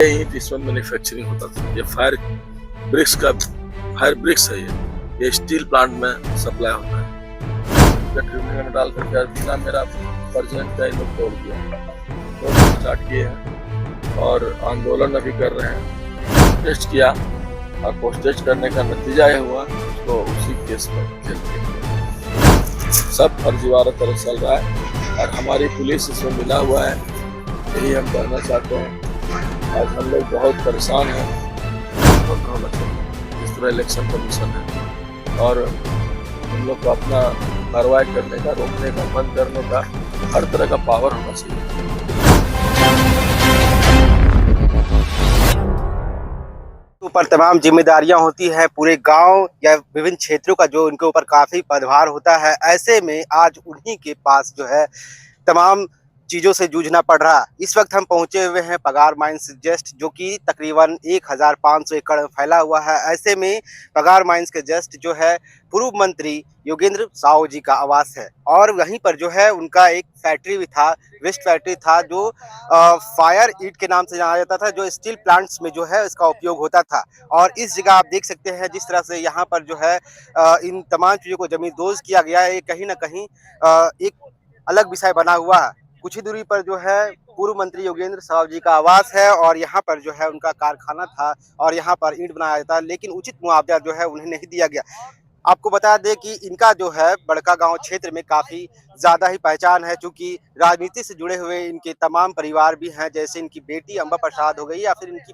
ईंट इसमें मैन्युफैक्चरिंग होता था। ये फायर ब्रिक्स है। ये स्टील प्लांट में सप्लाई होता है। ट्रिब्यूनल में डाल करके बिना मेरा प्रेसिडेंट का इन लोग तोड़ दिया, तो स्टार्ट किए हैं और आंदोलन अभी कर रहे हैं। टेस्ट किया और पोस्ट टेस्ट करने का नतीजा ये हुआ तो उसी केस पर जेल किया। सब फर्जीवाड़ा तरह चल रहा है और हमारी पुलिस इसमें मिला हुआ है। यही हम कहना चाहते हैं। आज हम लोग बहुत परेशान हैं। इस तरह इलेक्शन कमीशन है और हम लोग को अपना कार्रवाई करने का, रोकने का, बंद करने का हर तरह का पावर होना चाहिए। ऊपर तमाम जिम्मेदारियां होती है, पूरे गांव या विभिन्न क्षेत्रों का जो उनके ऊपर काफी पदभार होता है। ऐसे में आज उन्हीं के पास जो है तमाम चीज़ों से जूझना पड़ रहा। इस वक्त हम पहुंचे हुए हैं पगार माइंस जस्ट, जो कि तकरीबन 1500 एकड़ में फैला हुआ है। ऐसे में पगार माइंस के जस्ट जो है पूर्व मंत्री योगेंद्र साहू जी का आवास है और वहीं पर जो है उनका एक फैक्ट्री भी था, वेस्ट फैक्ट्री था, जो फायर ईट के नाम से जाना जाता था, जो स्टील प्लांट्स में जो है इसका उपयोग होता था। और इस जगह आप देख सकते हैं जिस तरह से यहाँ पर जो है इन तमाम चीज़ों को जमींदोज किया गया है। ये कहीं ना कहीं एक अलग विषय बना हुआ है। कुछ ही दूरी पर जो है पूर्व मंत्री योगेंद्र साहू जी का आवास है और यहाँ पर जो है उनका कारखाना था और यहाँ पर ईंट बनाया जाता है, लेकिन उचित मुआवजा जो है उन्हें नहीं दिया गया। आपको बता दें कि इनका जो है बड़का गांव क्षेत्र में काफ़ी ज़्यादा ही पहचान है, क्योंकि राजनीति से जुड़े हुए इनके तमाम परिवार भी हैं। जैसे इनकी बेटी अम्बा प्रसाद हो गई या फिर इनकी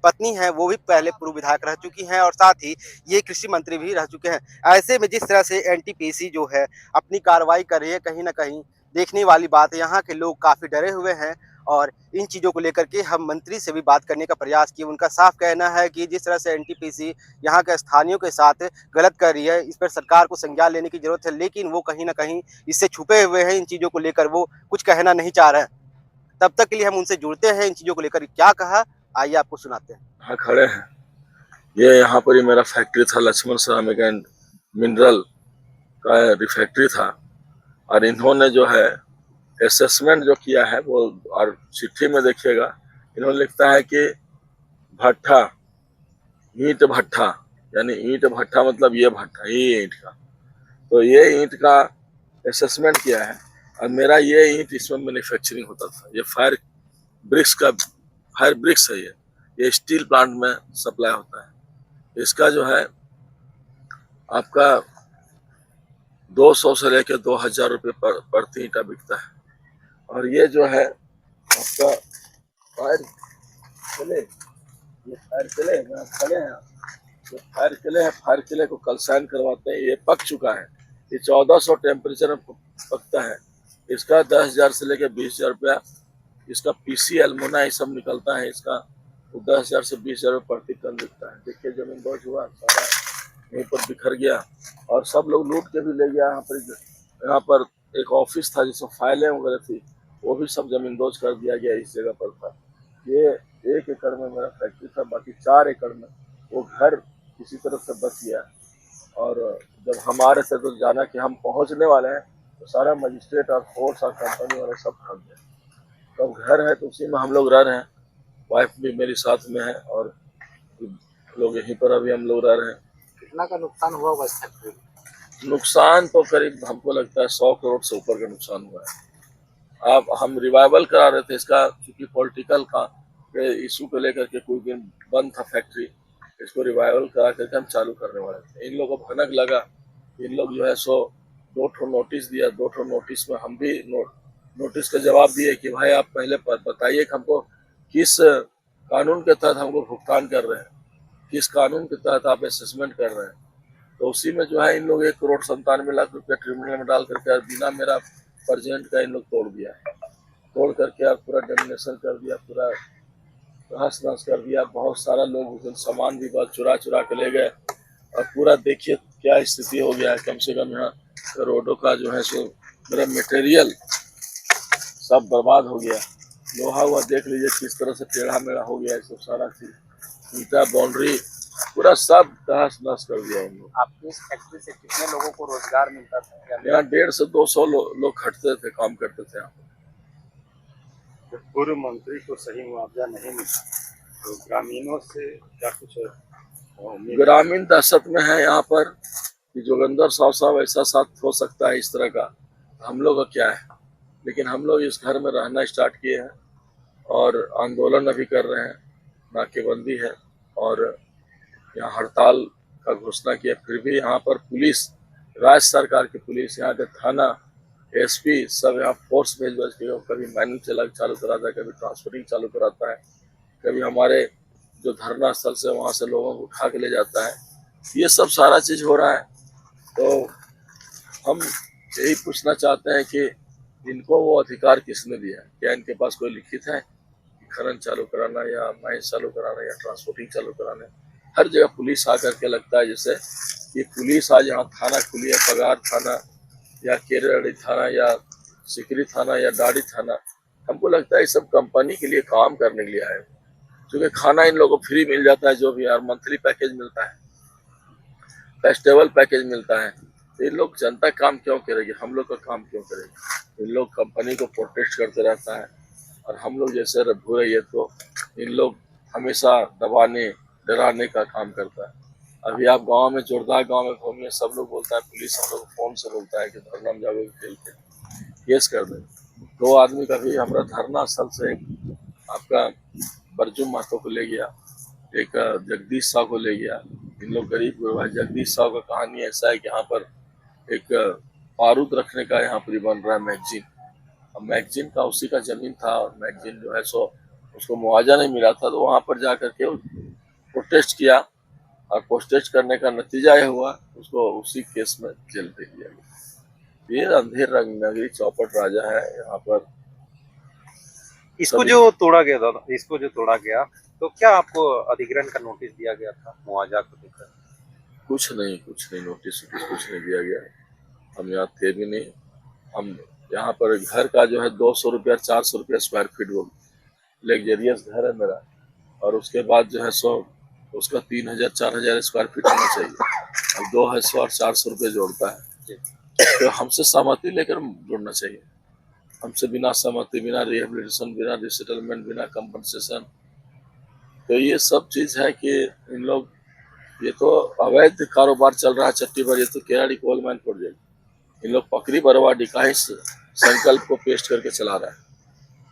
पत्नी है, वो भी पहले पूर्व विधायक रह चुकी हैं और साथ ही ये कृषि मंत्री भी रह चुके हैं। ऐसे में जिस तरह से एनटीपीसी जो है अपनी कार्रवाई कर रही है, कहीं ना कहीं देखने वाली बात है। यहाँ के लोग काफ़ी डरे हुए हैं और इन चीज़ों को लेकर के हम मंत्री से भी बात करने का प्रयास किए। उनका साफ कहना है कि जिस तरह से एनटीपीसी यहाँ के स्थानीयों के साथ गलत कर रही है, इस पर सरकार को संज्ञान लेने की जरूरत है, लेकिन वो कहीं ना कहीं इससे छुपे हुए हैं। इन चीज़ों को लेकर वो कुछ कहना नहीं चाह रहे हैं। तब तक के लिए हम उनसे जुड़ते हैं, इन चीज़ों को लेकर क्या कहा आइए आपको सुनाते हैं। हाँ, खड़े हैं। ये यहाँ पर ही मेरा फैक्ट्री था, लक्ष्मण सिरामिक एंड मिनरल का रिफैक्ट्री था और इन्होंने जो है असेसमेंट जो किया है वो, और चिट्ठी में देखिएगा इन्होंने लिखता है कि भट्ठा, ईंट भट्ठा, यानी ईंट भट्ठा मतलब ये भट्ठा, ये ईंट का, तो ये ईंट का असेसमेंट किया है और मेरा ये ईंट इसमें मैन्युफैक्चरिंग होता था। ये फायर ब्रिक्स है। ये स्टील प्लांट में सप्लाई होता है। इसका जो है आपका 200 से लेकर 2000 रुपये प्रति ईंटा बिकता है। और ये जो है आपका फायर किले, ये फायर किले खड़े हैं, ये फायर किले को कल साइन करवाते हैं। ये पक चुका है। ये 1400 टेम्परेचर में पकता है। इसका 10,000 से लेकर 20,000 रुपया इसका पीसी एल्मोना ये सब निकलता है। इसका 10,000 से 20,000 रुपये प्रति टन बिकता है। देखिए जमीन दोज हुआ, सारा यहीं पर बिखर गया और सब लोग लूट के भी ले गया। यहाँ पर एक ऑफिस था जिसमें फाइलें वगैरह थी, वो भी सब जमींदोज कर दिया गया। इस जगह पर था। ये 1 एकड़ में मेरा फैक्ट्री था, बाकी 4 एकड़ में वो घर किसी तरह से बच गया। और जब हमारे से तो जाना कि हम पहुंचने वाले हैं तो सारा मजिस्ट्रेट और फोर्स और कंपनी वाले सब भाग गए। तो घर है तो उसी में हम लोग रह रहे हैं। वाइफ भी मेरी साथ में है और लोग यहीं पर अभी हम लोग रह रहे हैं। कितना का नुकसान हुआ होगा इस फैक्ट्री में? नुकसान तो करीब हमको लगता है 100 करोड़ से ऊपर का नुकसान हुआ है। अब हम रिवाइवल करा रहे थे इसका, क्योंकि पॉलिटिकल का इशू को लेकर के कुछ दिन बंद था फैक्ट्री। इसको रिवाइवल करा करके हम चालू करने वाले थे। इन लोगों को भनक लगा, इन लोग जो है 2 ठो नोटिस दिया। 2 ठो नोटिस में हम भी नोटिस का जवाब दिए कि भाई आप पहले बताइए कि हमको किस कानून के तहत हमको भुगतान कर रहे हैं, किस कानून के तहत आप असेसमेंट कर रहे हैं। तो उसी में जो है इन लोग 1,97,00,000 ट्रिब्यूनल में डाल करके बिना मेरा प्रेसिडेंट का इन लोग तोड़ दिया। तोड़ करके और पूरा डोमिनेशन कर दिया, पूरा तहस नहस कर दिया। बहुत सारा लोग उस दिन सामान भी बहुत चुरा के ले गए और पूरा देखिए क्या स्थिति हो गया है। कम से कम यहाँ रोडों का जो है सो मेरा मटेरियल सब बर्बाद हो गया। लोहा हुआ देख लीजिए किस तरह से टेढ़ा मेढ़ा हो गया है। सब सारा चीज ईंटा, बाउंड्री पूरा सब तहस नहस कर दिया इन लोग। आपकी इस फैक्ट्री से कितने लोगों को रोजगार मिलता था? यहाँ 150 से 200 लोग खटते थे, काम करते थे यहाँ। पूर्व मंत्री को सही मुआवजा नहीं मिला। तो ग्रामीणों से क्या कुछ उम्मीद? ग्रामीण दहशत में है यहाँ पर कि जोगिंदर साहब ऐसा साथ हो सकता है इस तरह का, हम लोग का क्या है। लेकिन हम लोग इस घर में रहना स्टार्ट किए हैं और आंदोलन अभी कर रहे हैं, नाकेबंदी है और यहाँ हड़ताल का घोषणा किया। फिर भी यहाँ पर पुलिस, राज्य सरकार की पुलिस, यहाँ के थाना, एसपी सब यहाँ फोर्स भेज के कभी मैनुअल चालू कराता है, कभी ट्रांसपोर्टिंग चालू कराता है, कभी हमारे जो धरना स्थल से वहाँ से लोगों को उठा के ले जाता है। ये सब सारा चीज हो रहा है। तो हम यही पूछना चाहते हैं कि इनको वो अधिकार किसने दिया है? क्या इनके पास कोई लिखित है कि खनन चालू कराना या माइंस चालू कराना या ट्रांसपोर्टिंग चालू कराना? हर जगह पुलिस आकर के लगता है जैसे कि पुलिस आज यहाँ थाना खुली है, पगार थाना या केरड़ी थाना या सिकरी थाना या डाड़ी थाना। हमको लगता है ये सब कंपनी के लिए काम करने के लिए आए, क्योंकि खाना इन लोगों को फ्री मिल जाता है, जो भी यार मंथली पैकेज मिलता है, फेस्टिवल पैकेज मिलता है। तो इन लोग जनता काम क्यों करेगी, हम लोग का काम क्यों करेगी? इन लोग कंपनी को प्रोटेस्ट करते रहता है और हम लोग जैसे रब्बू रहिए तो इन लोग हमेशा दबाने डराने का काम करता है। अभी आप गांव में, जोरदार गांव में घूमिए, सब लोग बोलता है, पुलिस हम लोग फोन से बोलता है कि धरना में जाओगे खेल के केस कर दे। 2 आदमी का भी हमारा धरना स्थल से आपका बरजुम महतो को ले गया, एक जगदीश साहु को ले गया। इन लोग गरीब गुरबा है। जगदीश साहु का कहानी ऐसा है कि यहाँ पर एक बारूद रखने का यहाँ पर बन रहा है मैगजीन। अब मैगजीन का उसी का जमीन था और मैगजीन जो है सो उसको मुआवजा नहीं मिला था, तो वहाँ पर जा करके प्रोटेस्ट किया और प्रोटेस्ट करने का नतीजा यह हुआ उसको उसी केस में जेल दे दिया गया। ये अंधेर रंग नगरी चौपट राजा है यहाँ पर। इसको जो तोड़ा गया था, इसको जो तोड़ा गया, तो क्या आपको अधिग्रहण का नोटिस दिया गया था मुआवजा को लेकर? कुछ नहीं नोटिस कुछ नहीं दिया गया। हम यहाँ थे भी नहीं। हम यहाँ पर घर का जो है 200 रुपया 400 रुपया स्क्वायर फीट वो लग्जरियस घर है मेरा, और उसके बाद जो है सो उसका 3000-4000 स्क्वायर फीट होना चाहिए। अब 200 और 400 रुपये जोड़ता है, तो हमसे सहमति लेकर जोड़ना चाहिए। हमसे बिना सहमति, बिना रिहेबिलिटेशन, बिना रिसेटलमेंट, बिना कंपनसेशन, तो ये सब चीज है कि इन लोग, ये तो अवैध कारोबार चल रहा है चट्टी पर। ये तो केराड़ी कोल माइन प्रोजेक्ट इन लोग पकड़ी बरवाडी का ही संकल्प को पेश करके चला रहा है।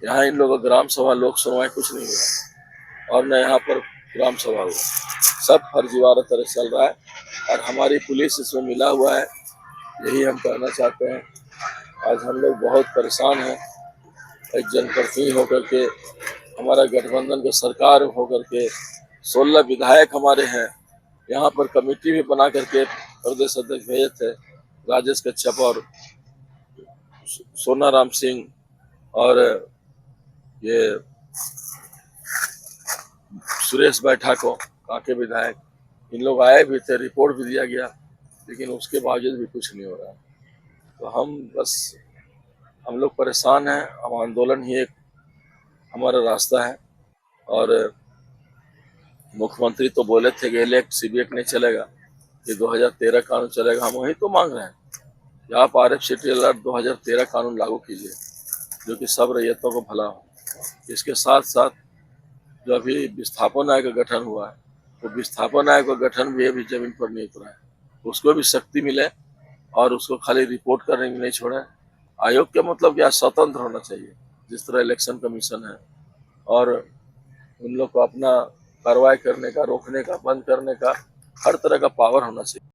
यहाँ इन लोगों का ग्राम सभा, लोक सुनवाई कुछ नहीं हुआ और न यहाँ पर ग्राम सभा हुआ, सब फर्जीवाड़ा तरह चल रहा है और हमारी पुलिस इसमें मिला हुआ है। यही हम कहना चाहते हैं। आज हम लोग बहुत परेशान हैं। एक जनप्रतिनिधि होकर के, हमारा गठबंधन के सरकार होकर के 16 विधायक हमारे हैं। यहाँ पर कमेटी भी बना करके प्रदेश अध्यक्ष भेजे थे, राजेश कच्छप और सोनाराम सिंह और ये सुरेश बैठा को, कांके विधायक, इन लोग आए भी थे, रिपोर्ट भी दिया गया, लेकिन उसके बावजूद भी कुछ नहीं हो रहा। तो हम लोग परेशान हैं। हम आंदोलन ही एक हमारा रास्ता है और मुख्यमंत्री तो बोले थे कि इलेक्ट सीबीएक नहीं चलेगा, ये 2013 कानून चलेगा। हम वही तो मांग रहे हैं कि आप RFCTLR 2013 कानून लागू कीजिए, जो कि सब रैयतों को भला हो। इसके साथ साथ जो अभी विस्थापन आयोग का गठन हुआ है, तो विस्थापन आयोग का गठन भी अभी जमीन पर नहीं उतरा है, उसको भी शक्ति मिले और उसको खाली रिपोर्ट करने में नहीं छोड़े। आयोग का मतलब क्या, स्वतंत्र होना चाहिए, जिस तरह इलेक्शन कमीशन है, और उन लोग को अपना कार्रवाई करने का, रोकने का, बंद करने का हर तरह का पावर होना चाहिए।